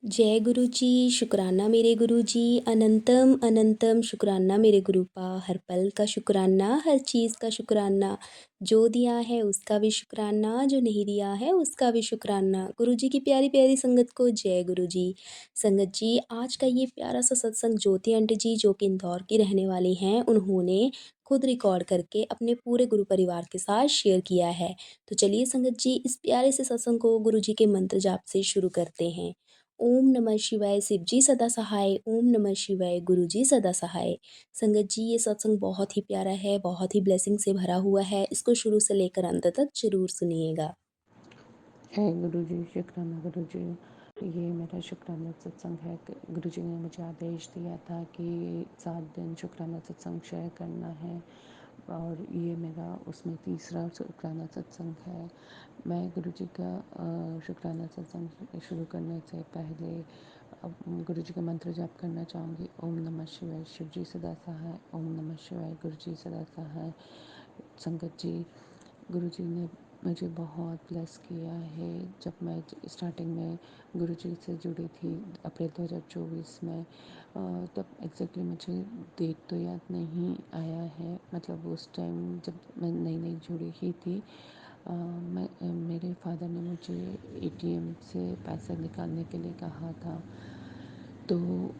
जय गुरु जी, शुक्राना मेरे गुरु जी, अनंतम अनंतम शुक्राना मेरे गुरुपा, हर पल का शुक्राना, हर चीज़ का शुक्राना, जो दिया है उसका भी शुक्राना, जो नहीं दिया है उसका भी शुक्राना। गुरु जी की प्यारी प्यारी संगत को जय गुरु जी। संगत जी, आज का ये प्यारा सा सत्संग ज्योति आंटी जी जो कि इंदौर की रहने वाली हैं, उन्होंने खुद रिकॉर्ड करके अपने पूरे गुरु परिवार के साथ शेयर किया है। तो चलिए संगत जी, इस प्यारे से सत्संग को गुरु जी के मंत्र जाप से शुरू करते हैं। ओम नमः शिवाय, शिव जी सदा सहाय। ओम नमः शिवाय, गुरु जी सदा सहाय। संगत जी, ये सत्संग बहुत ही प्यारा है, बहुत ही ब्लेसिंग से भरा हुआ है। इसको शुरू से लेकर अंत तक जरूर सुनिएगा। है गुरु जी, शुक्राना गुरु जी। ये मेरा शुक्राना सत्संग है। गुरु जी ने मुझे आदेश दिया था कि 7 दिन शुक्राना सत्संग शेयर करना है और ये मेरा उसमें तीसरा शुक्राना सत्संग है। मैं गुरु जी का शुक्राना सत्संग शुरू करने से पहले गुरु जी का मंत्र जाप करना चाहूँगी। ओम नमः शिवाय, शिव जी सदा सहाय। ओम नमः शिवाय, गुरु जी सदा सहाय। संगत जी, गुरु जी ने मुझे बहुत ब्लेस किया है। जब मैं स्टार्टिंग में गुरु जी से जुड़ी थी अप्रैल 2024 में, तब एग्जैक्टली मुझे डेट तो याद नहीं आया है। मतलब उस टाइम जब मैं नई नई जुड़ी ही थी, मेरे फादर ने मुझे एटीएम से पैसे निकालने के लिए कहा था। तो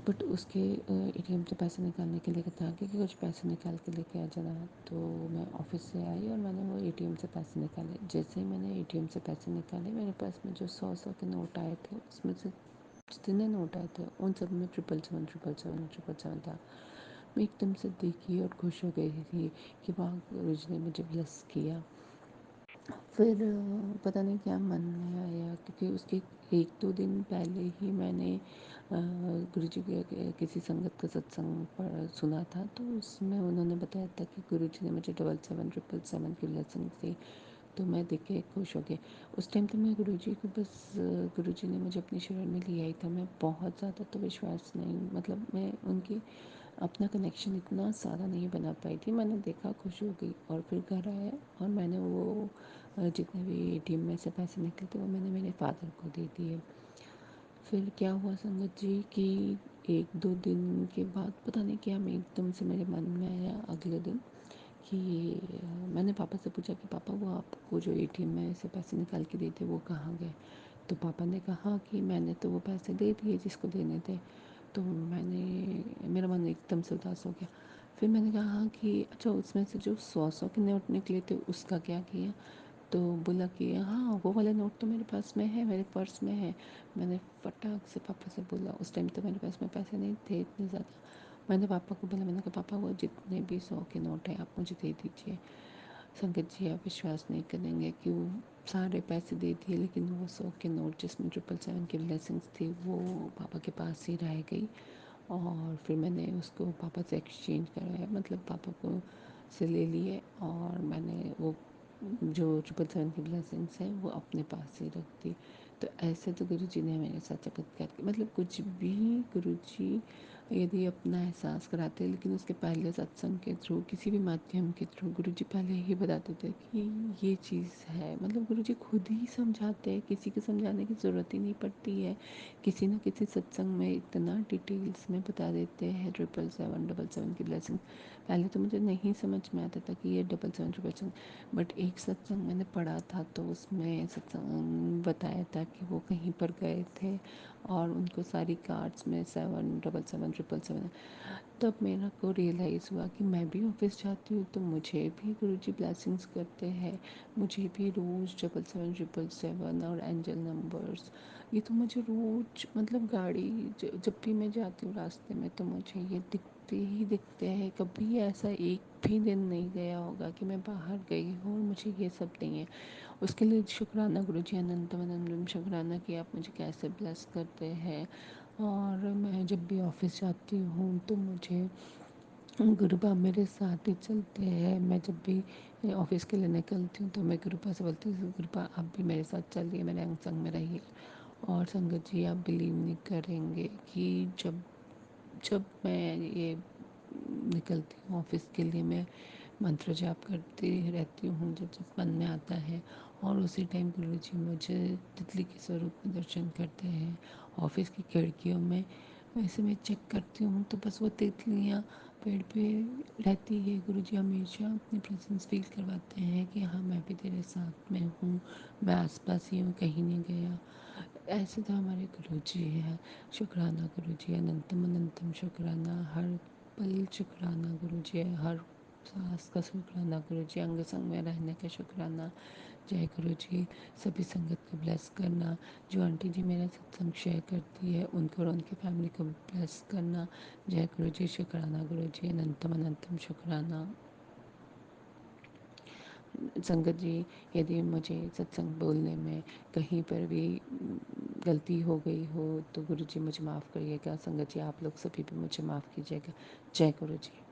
बट उसके एटीएम से पैसे निकालने के लिए था कि कुछ पैसे निकाल के लेके आ जाना। तो मैं ऑफिस से आई और मैंने वो एटीएम से पैसे निकाले। जैसे ही मैंने एटीएम से पैसे निकाले, मेरे पास में जो 100 के नोट आए थे, उसमें से जितने नोट आए थे उन सब में 777 था। मैं एकदम से देखी और खुश हो गई थी कि वाह, गुरु जी ने मुझे ब्लेस किया। फिर पता नहीं क्या मन में आया, क्योंकि उसके 1-2 दिन पहले ही मैंने गुरु जी के किसी संगत का सत्संग सुना था। तो उसमें उन्होंने बताया था कि गुरु जी ने मुझे 777 की ब्लेसिंग दी। तो मैं देख के खुश हो गई। उस टाइम तो मैं गुरु जी को बस गुरु जी ने मुझे अपने शरण में लिया ही था। मैं बहुत ज़्यादा तो विश्वास नहीं, मतलब मैं उनकी अपना कनेक्शन इतना सारा नहीं बना पाई थी। मैंने देखा, खुश हो गई और फिर घर आया और मैंने वो जितने भी एटीएम में से पैसे निकले थे वो मैंने मेरे फादर को दे दिए। फिर क्या हुआ संगत जी कि 1-2 दिन के बाद पता नहीं क्या, मैं एकदम से मेरे मन में आया अगले दिन कि मैंने पापा से पूछा कि पापा, वो आपको जो एटीएम में से पैसे निकाल के दिए थे वो कहाँ गए? तो पापा ने कहा कि मैंने तो वो पैसे दे दिए जिसको देने थे। तो मेरा मन एकदम से उदास हो गया। फिर मैंने कहा कि अच्छा, उसमें से जो 100 के नोट निकले थे उसका क्या किया? तो बोला कि हाँ, वो वाला नोट तो मेरे पास में है, मेरे पर्स में है। मैंने फटाक से पापा से बोला, उस टाइम तो मेरे पास में पैसे नहीं थे इतने ज़्यादा। मैंने पापा को बोला, मैंने कहा पापा, वो जितने भी 100 के नोट हैं आप मुझे दे दीजिए। संगत जी, आप विश्वास नहीं करेंगे कि वो सारे पैसे दे दिए, लेकिन वो 100 के नोट जिसमें 777 की ब्लेसिंग्स थी वो पापा के पास ही रह गई। और फिर मैंने उसको पापा से एक्सचेंज कराया, मतलब पापा को से ले लिए और मैंने वो जो 777 की ब्लेसिंग्स हैं वो अपने पास ही रख दी। तो ऐसे तो गुरु जी ने मेरे साथ चमत्कार किया। मतलब कुछ भी गुरु जी यदि अपना एहसास कराते, लेकिन उसके पहले सत्संग के थ्रू, किसी भी माध्यम के थ्रू गुरु जी पहले ही बताते थे कि ये चीज़ है। मतलब गुरु जी खुद ही समझाते हैं, किसी को समझाने की ज़रूरत ही नहीं पड़ती है। किसी न किसी सत्संग में इतना डिटेल्स में बता देते हैं 777 की ब्लेसिंग। पहले तो मुझे नहीं समझ में आता था कि ये 777, बट एक सत्संग मैंने पढ़ा था तो उसमें सत्संग बताया था कि वो कहीं पर गए थे और उनको सारी कार्ड्स में 777 तब मेरा को रियलाइज़ हुआ कि मैं भी ऑफिस जाती हूँ तो मुझे भी गुरुजी ब्लेसिंग्स करते हैं। मुझे भी रोज़ 777 और एंजल नंबर्स, ये तो मुझे रोज़, मतलब गाड़ी जब भी मैं जाती हूँ रास्ते में तो मुझे ये दिखते ही दिखते हैं। कभी ऐसा एक भी दिन नहीं गया होगा कि मैं बाहर गई हूँ और मुझे ये सब नहीं है। उसके लिए शुक्राना गुरुजी, अनंतम अनंतम शुक्राना कि आप मुझे कैसे ब्लेस करते हैं। और मैं जब भी ऑफिस जाती हूँ तो मुझे गुरुबा मेरे साथ ही चलते हैं। मैं जब भी ऑफिस के लिए निकलती हूँ तो मैं गुरुबा से बोलती हूँ, गुरुबा आप भी मेरे साथ चलिए, मेरे अंग संग में रहिए। और संगत जी, आप बिलीव नहीं करेंगे कि जब जब मैं ये निकलती हूँ ऑफिस के लिए, मैं मंत्र जाप करती रहती हूँ जब जब मन में आता है। और उसी टाइम गुरुजी मुझे तितली के स्वरूप में दर्शन करते हैं। ऑफिस की खिड़कियों में वैसे मैं चेक करती हूँ तो बस वो तितलियाँ पेड़ पे रहती है। गुरुजी हमेशा अपनी प्रेजेंस फील करवाते हैं कि हाँ मैं भी तेरे साथ में हूँ, मैं आसपास ही हूँ, कहीं नहीं गया। ऐसे तो हमारे गुरुजी हैं। शुक्राना गुरुजी, अनंतम अनंतम शुक्राना, हर पल शुक्राना गुरुजी, हर सांस का शुक्राना गुरुजी, अंग संग में रहने का शुक्राना। जय गुरुजी। सभी संगत को ब्लेस करना। जो आंटी जी मेरा सत्संग शेयर करती है उनको और उनकी फैमिली को ब्लेस करना। जय गुरुजी। शुक्राना गुरुजी, अनंतम अनंतम शुक्राना। संगत जी, यदि मुझे सत्संग बोलने में कहीं पर भी गलती हो गई हो तो गुरुजी मुझे माफ़ करिएगा। संगत जी, आप लोग सभी भी मुझे माफ़ कीजिएगा। जय गुरुजी।